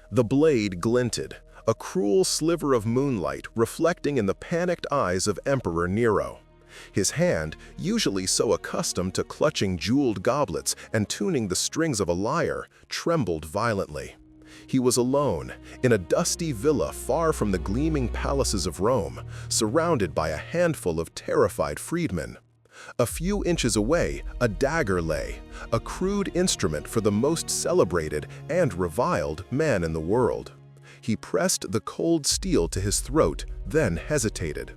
The blade glinted, a cruel sliver of moonlight reflecting in the panicked eyes of Emperor Nero. His hand, usually so accustomed to clutching jeweled goblets and tuning the strings of a lyre, trembled violently. He was alone, in a dusty villa far from the gleaming palaces of Rome, surrounded by a handful of terrified freedmen. A few inches away, a dagger lay, a crude instrument for the most celebrated and reviled man in the world. He pressed the cold steel to his throat, then hesitated.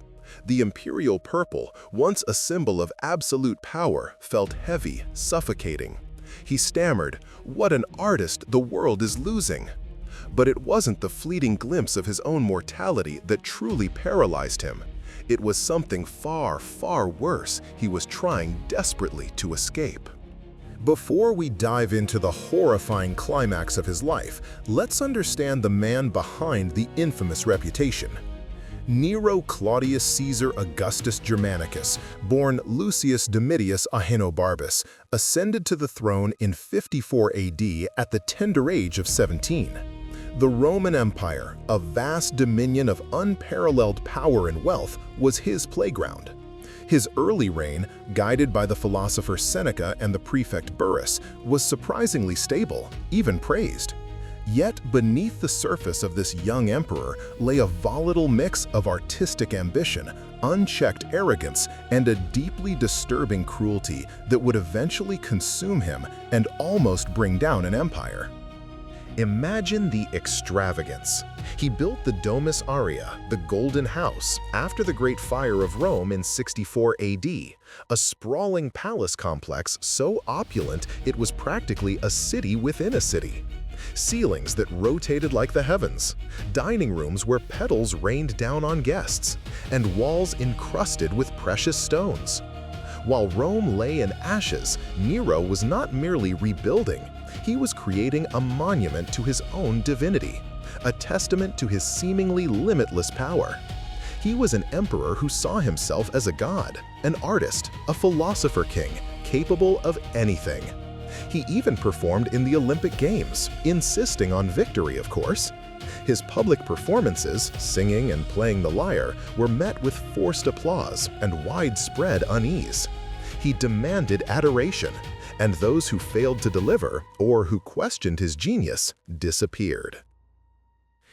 The imperial purple, once a symbol of absolute power, felt heavy, suffocating. He stammered, "What an artist the world is losing!" But it wasn't the fleeting glimpse of his own mortality that truly paralyzed him. It was something far, far worse he was trying desperately to escape. Before we dive into the horrifying climax of his life, let's understand the man behind the infamous reputation. Nero Claudius Caesar Augustus Germanicus, born Lucius Domitius Ahenobarbus, ascended to the throne in 54 AD at the tender age of 17. The Roman Empire, a vast dominion of unparalleled power and wealth, was his playground. His early reign, guided by the philosopher Seneca and the prefect Burrus, was surprisingly stable, even praised. Yet beneath the surface of this young emperor lay a volatile mix of artistic ambition, unchecked arrogance, and a deeply disturbing cruelty that would eventually consume him and almost bring down an empire. Imagine the extravagance. He built the Domus Aurea, the Golden House, after the Great Fire of Rome in 64 AD, a sprawling palace complex so opulent it was practically a city within a city. Ceilings that rotated like the heavens, dining rooms where petals rained down on guests, and walls encrusted with precious stones. While Rome lay in ashes, Nero was not merely rebuilding, he was creating a monument to his own divinity, a testament to his seemingly limitless power. He was an emperor who saw himself as a god, an artist, a philosopher king, capable of anything. He even performed in the Olympic Games, insisting on victory, of course. His public performances, singing and playing the lyre, were met with forced applause and widespread unease. He demanded adoration, and those who failed to deliver, or who questioned his genius, disappeared.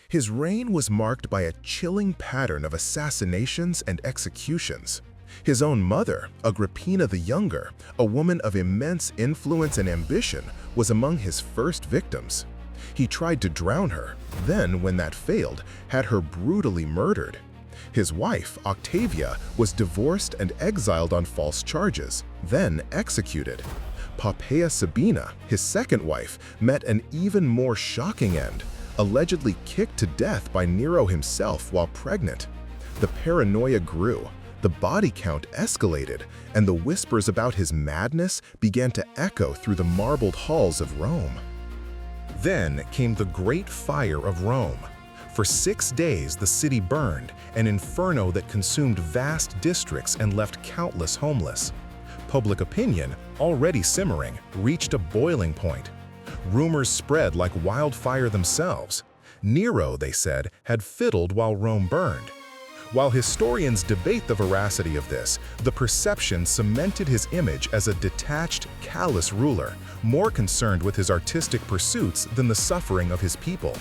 His reign was marked by a chilling pattern of assassinations and executions. His own mother, Agrippina the Younger, a woman of immense influence and ambition, was among his first victims. He tried to drown her, then, when that failed, had her brutally murdered. His wife, Octavia, was divorced and exiled on false charges, then executed. Poppaea Sabina, his second wife, met an even more shocking end, allegedly kicked to death by Nero himself while pregnant. The paranoia grew. The body count escalated, and the whispers about his madness began to echo through the marbled halls of Rome. Then came the Great Fire of Rome. For 6 days the city burned, an inferno that consumed vast districts and left countless homeless. Public opinion, already simmering, reached a boiling point. Rumors spread like wildfire themselves. Nero, they said, had fiddled while Rome burned. While historians debate the veracity of this, the perception cemented his image as a detached, callous ruler, more concerned with his artistic pursuits than the suffering of his people.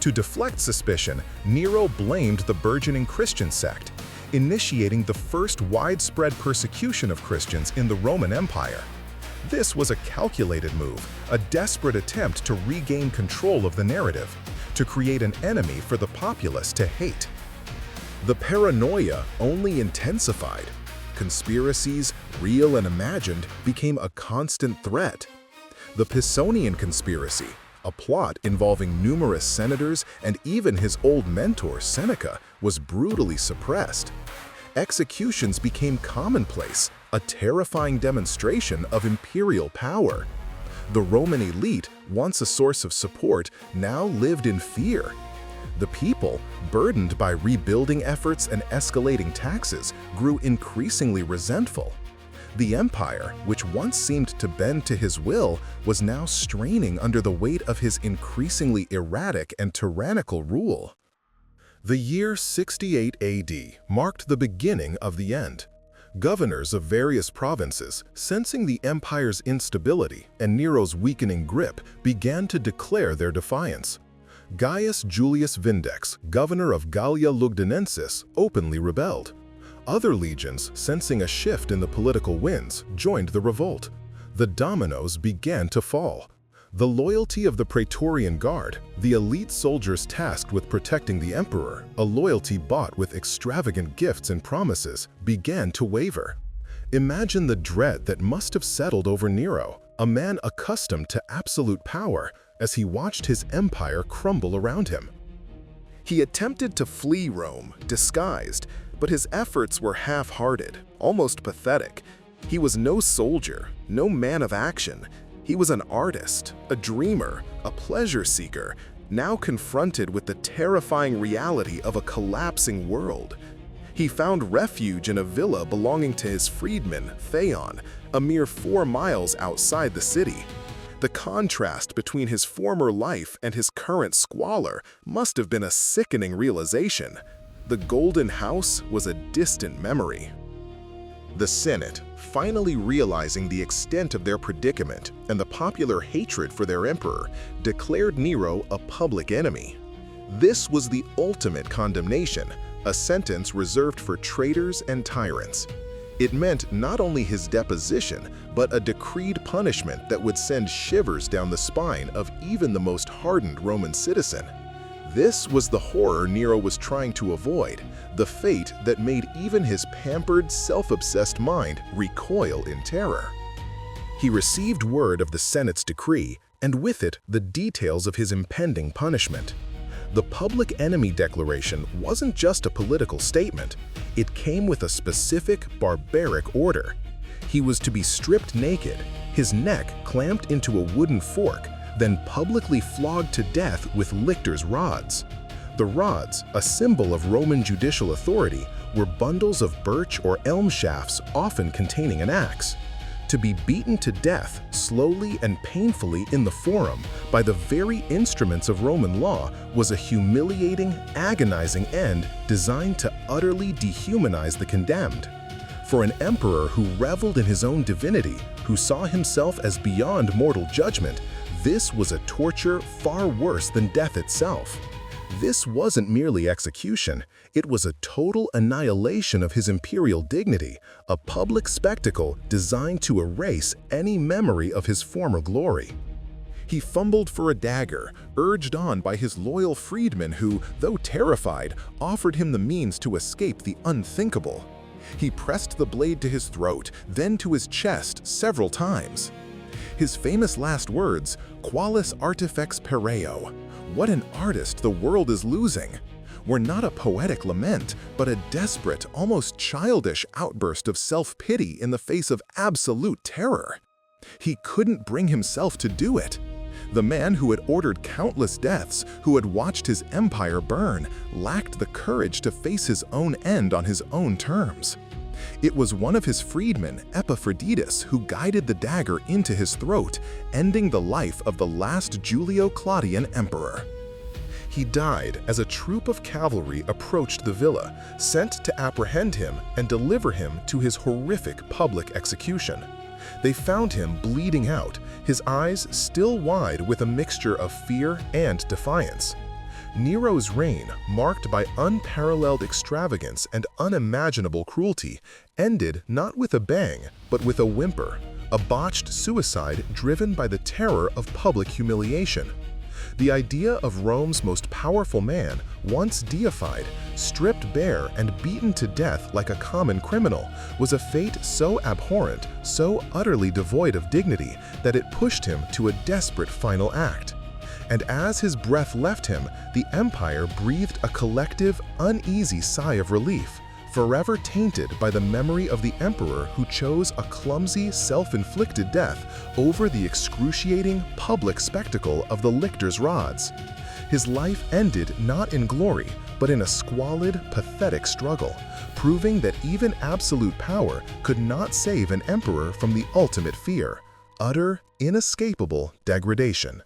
To deflect suspicion, Nero blamed the burgeoning Christian sect, initiating the first widespread persecution of Christians in the Roman Empire. This was a calculated move, a desperate attempt to regain control of the narrative, to create an enemy for the populace to hate. The paranoia only intensified. Conspiracies, real and imagined, became a constant threat. The Pisonian Conspiracy, a plot involving numerous senators and even his old mentor Seneca, was brutally suppressed. Executions became commonplace, a terrifying demonstration of imperial power. The Roman elite, once a source of support, now lived in fear. The people, burdened by rebuilding efforts and escalating taxes, grew increasingly resentful. The empire, which once seemed to bend to his will, was now straining under the weight of his increasingly erratic and tyrannical rule. The year 68 AD marked the beginning of the end. Governors of various provinces, sensing the empire's instability and Nero's weakening grip, began to declare their defiance. Gaius Julius Vindex, governor of Gallia Lugdunensis, openly rebelled. Other legions, sensing a shift in the political winds, joined the revolt. The dominoes began to fall. The loyalty of the Praetorian Guard, the elite soldiers tasked with protecting the emperor, a loyalty bought with extravagant gifts and promises, began to waver. Imagine the dread that must have settled over Nero, a man accustomed to absolute power, as he watched his empire crumble around him. He attempted to flee Rome, disguised, but his efforts were half-hearted, almost pathetic. He was no soldier, no man of action. He was an artist, a dreamer, a pleasure seeker, now confronted with the terrifying reality of a collapsing world. He found refuge in a villa belonging to his freedman, Theon, a mere 4 miles outside the city. The contrast between his former life and his current squalor must have been a sickening realization. The Golden House was a distant memory. The Senate, finally realizing the extent of their predicament and the popular hatred for their emperor, declared Nero a public enemy. This was the ultimate condemnation, a sentence reserved for traitors and tyrants. It meant not only his deposition, but a decreed punishment that would send shivers down the spine of even the most hardened Roman citizen. This was the horror Nero was trying to avoid, the fate that made even his pampered, self-obsessed mind recoil in terror. He received word of the Senate's decree, and with it the details of his impending punishment. The public enemy declaration wasn't just a political statement, it came with a specific, barbaric order. He was to be stripped naked, his neck clamped into a wooden fork, then publicly flogged to death with lictors' rods. The rods, a symbol of Roman judicial authority, were bundles of birch or elm shafts often containing an axe. To be beaten to death slowly and painfully in the forum by the very instruments of Roman law was a humiliating, agonizing end designed to utterly dehumanize the condemned. For an emperor who reveled in his own divinity, who saw himself as beyond mortal judgment, this was a torture far worse than death itself. This wasn't merely execution, it was a total annihilation of his imperial dignity, a public spectacle designed to erase any memory of his former glory. He fumbled for a dagger, urged on by his loyal freedmen who, though terrified, offered him the means to escape the unthinkable. He pressed the blade to his throat, then to his chest several times. His famous last words, "Qualis artifex pereo," what an artist the world is losing, were not a poetic lament, but a desperate, almost childish outburst of self-pity in the face of absolute terror. He couldn't bring himself to do it. The man who had ordered countless deaths, who had watched his empire burn, lacked the courage to face his own end on his own terms. It was one of his freedmen, Epaphroditus, who guided the dagger into his throat, ending the life of the last Julio-Claudian emperor. He died as a troop of cavalry approached the villa, sent to apprehend him and deliver him to his horrific public execution. They found him bleeding out, his eyes still wide with a mixture of fear and defiance. Nero's reign, marked by unparalleled extravagance and unimaginable cruelty, ended not with a bang, but with a whimper, a botched suicide driven by the terror of public humiliation. The idea of Rome's most powerful man, once deified, stripped bare and beaten to death like a common criminal, was a fate so abhorrent, so utterly devoid of dignity, that it pushed him to a desperate final act. And as his breath left him, the empire breathed a collective, uneasy sigh of relief, forever tainted by the memory of the emperor who chose a clumsy, self-inflicted death over the excruciating, public spectacle of the lictors' rods. His life ended not in glory, but in a squalid, pathetic struggle, proving that even absolute power could not save an emperor from the ultimate fear: utter, inescapable degradation.